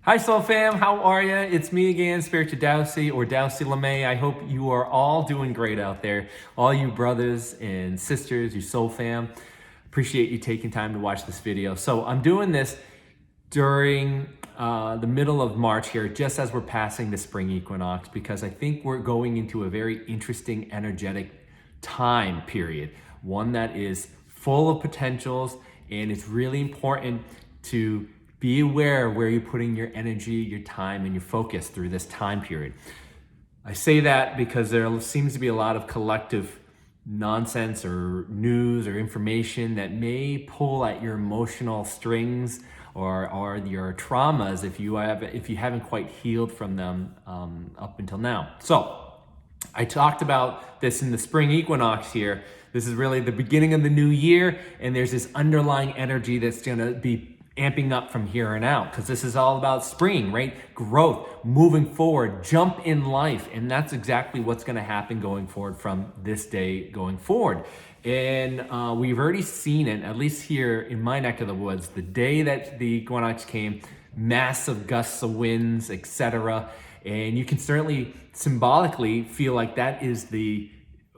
Hi Soul Fam, how are you? It's me again, Spiritual Dowsey or Dowsey LeMay. I hope you are all doing great out there. All you brothers and sisters, you Soul Fam. Appreciate you taking time to watch this video. So I'm doing this during the middle of March here, just as we're passing the spring equinox, because I think we're going into a very interesting energetic time period, one that is full of potentials, and it's really important to be aware of where you're putting your energy, your time, and your focus through this time period. I say that because there seems to be a lot of collective nonsense or news or information that may pull at your emotional strings or your traumas if you haven't quite healed from them up until now. So I talked about this in the spring equinox here. This is really the beginning of the new year, and there's this underlying energy that's gonna be amping up from here on out, because this is all about spring, right? Growth, moving forward, jump in life. And that's exactly what's going to happen going forward from this day going forward. And we've already seen it, at least here in my neck of the woods, the day that the equinox came, massive gusts of winds, etc. And you can certainly symbolically feel like that is the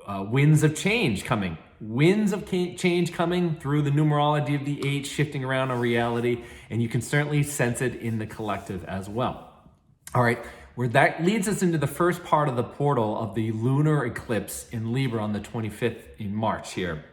winds of change coming. Winds of change coming through the numerology of the 8, shifting around on reality, and you can certainly sense it in the collective as well. All right, where that leads us into the first part of the portal of the lunar eclipse in Libra on the 25th in March here.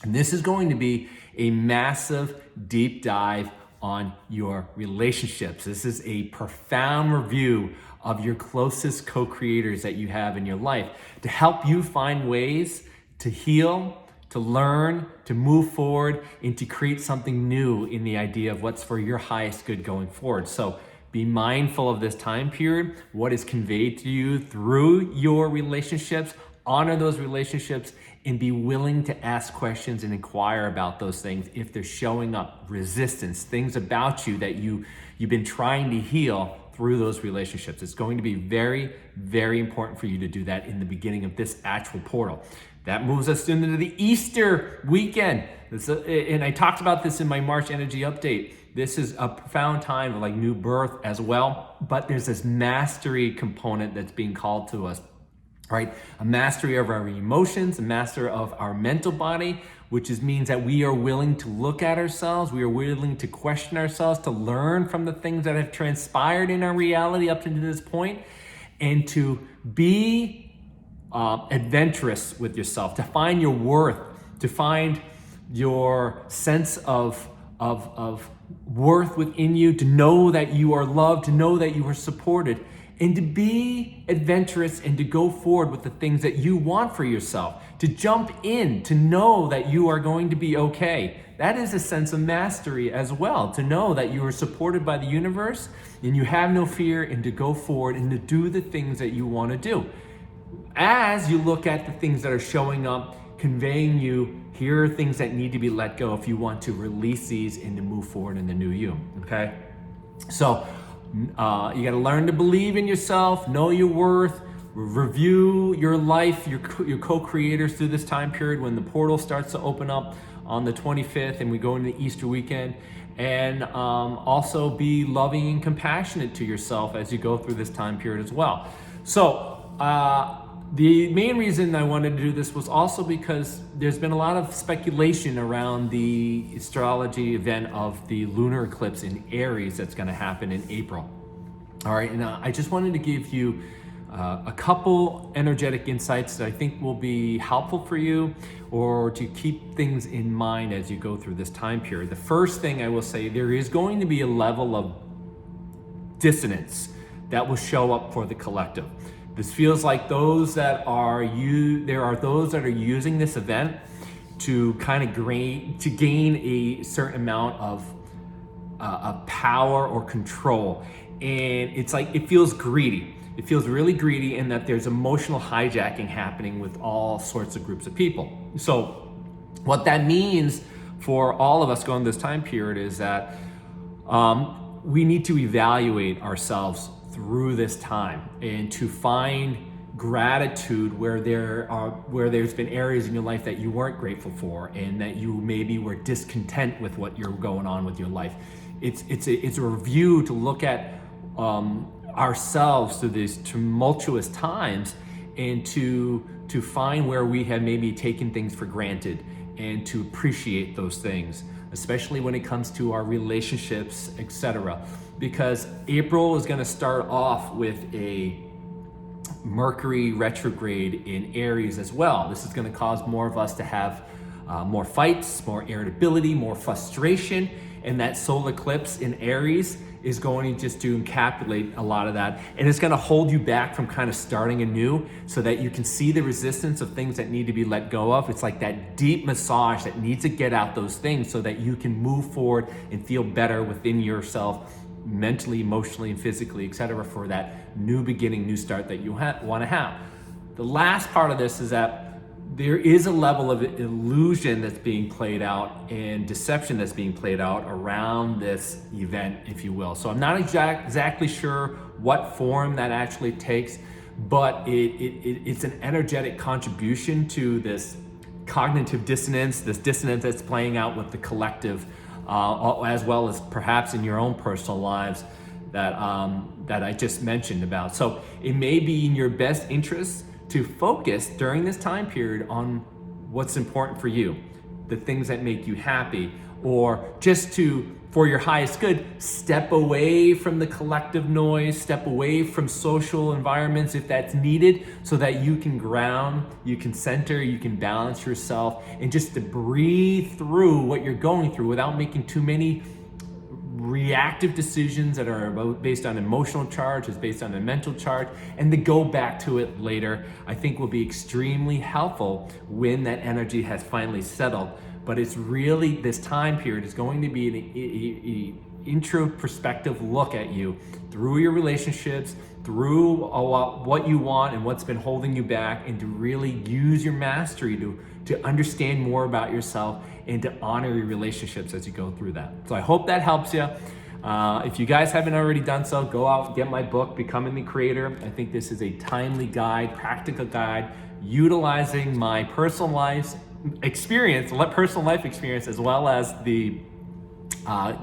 And this is going to be a massive deep dive on your relationships. This is a profound review of your closest co-creators that you have in your life to help you find ways to heal, to learn, to move forward, and to create something new in the idea of what's for your highest good going forward. So be mindful of this time period, what is conveyed to you through your relationships, honor those relationships, and be willing to ask questions and inquire about those things if they're showing up resistance, things about you that you've been trying to heal through those relationships. It's going to be very, very important for you to do that in the beginning of this actual portal. That moves us into the Easter weekend. And I talked about this in my March energy update. This is a profound time of like new birth as well, but there's this mastery component that's being called to us, right? A mastery of our emotions, a master of our mental body, which means that we are willing to look at ourselves, we are willing to question ourselves, to learn from the things that have transpired in our reality up to this point, and to be adventurous with yourself, to find your worth, to find your sense of worth within you, to know that you are loved, to know that you are supported, and to be adventurous and to go forward with the things that you want for yourself, to jump in, to know that you are going to be okay. That is a sense of mastery as well, to know that you are supported by the universe and you have no fear, and to go forward and to do the things that you want to do. As you look at the things that are showing up, conveying you, here are things that need to be let go if you want to release these and to move forward in the new you, okay? So you gotta learn to believe in yourself, know your worth, review your life, your co-creators through this time period when the portal starts to open up on the 25th and we go into the Easter weekend. And also be loving and compassionate to yourself as you go through this time period as well. So the main reason I wanted to do this was also because there's been a lot of speculation around the astrology event of the lunar eclipse in Aries that's going to happen in April. All right, and I just wanted to give you a couple energetic insights that I think will be helpful for you, or to keep things in mind as you go through this time period. The first thing I will say, there is going to be a level of dissonance that will show up for the collective. This feels like there are those that are using this event to kind of gain a certain amount of power or control. And it's like, it feels greedy. It feels really greedy in that there's emotional hijacking happening with all sorts of groups of people. So what that means for all of us going this time period is that we need to evaluate ourselves through this time and to find gratitude where there's been areas in your life that you weren't grateful for and that you maybe were discontent with what you're going on with your life. It's a review to look at ourselves through these tumultuous times, and to find where we have maybe taken things for granted, and to appreciate those things, especially when it comes to our relationships, etc. Because April is going to start off with a Mercury retrograde in Aries as well. This is going to cause more of us to have more fights, more irritability, more frustration, and that solar eclipse in Aries is going just to encapsulate a lot of that, and it's going to hold you back from kind of starting anew, so that you can see the resistance of things that need to be let go of. It's like that deep massage that needs to get out those things so that you can move forward and feel better within yourself, mentally, emotionally, and physically, etc., for that new beginning, new start that you want to have. The last part of this is that there is a level of illusion that's being played out and deception that's being played out around this event, if you will. So I'm not exactly sure what form that actually takes, but it's an energetic contribution to this cognitive dissonance, this dissonance that's playing out with the collective, as well as perhaps in your own personal lives that I just mentioned about. So it may be in your best interest to focus during this time period on what's important for you, the things that make you happy, or just to, for your highest good, step away from the collective noise, step away from social environments if that's needed, so that you can ground, you can center, you can balance yourself, and just to breathe through what you're going through without making too many reactive decisions that are based on emotional charge, is based on a mental charge, and to go back to it later, I think will be extremely helpful when that energy has finally settled. But it's really, this time period is going to be an introspective look at you through your relationships, through what you want and what's been holding you back, and to really use your mastery to understand more about yourself and to honor your relationships as you go through that. So I hope that helps you. If you guys haven't already done so, go out and get my book, Becoming the Creator. I think this is a timely guide, practical guide, utilizing my personal life experience, as well as the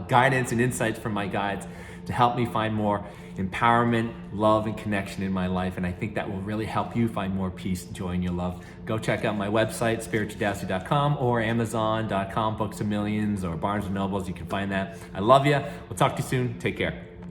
guidance and insights from my guides to help me find more empowerment, love, and connection in my life. And I think that will really help you find more peace, joy, and your love. Go check out my website, spiritualdowsy.com, or amazon.com, Books of Millions, or Barnes & Nobles. You can find that. I love you. We'll talk to you soon. Take care.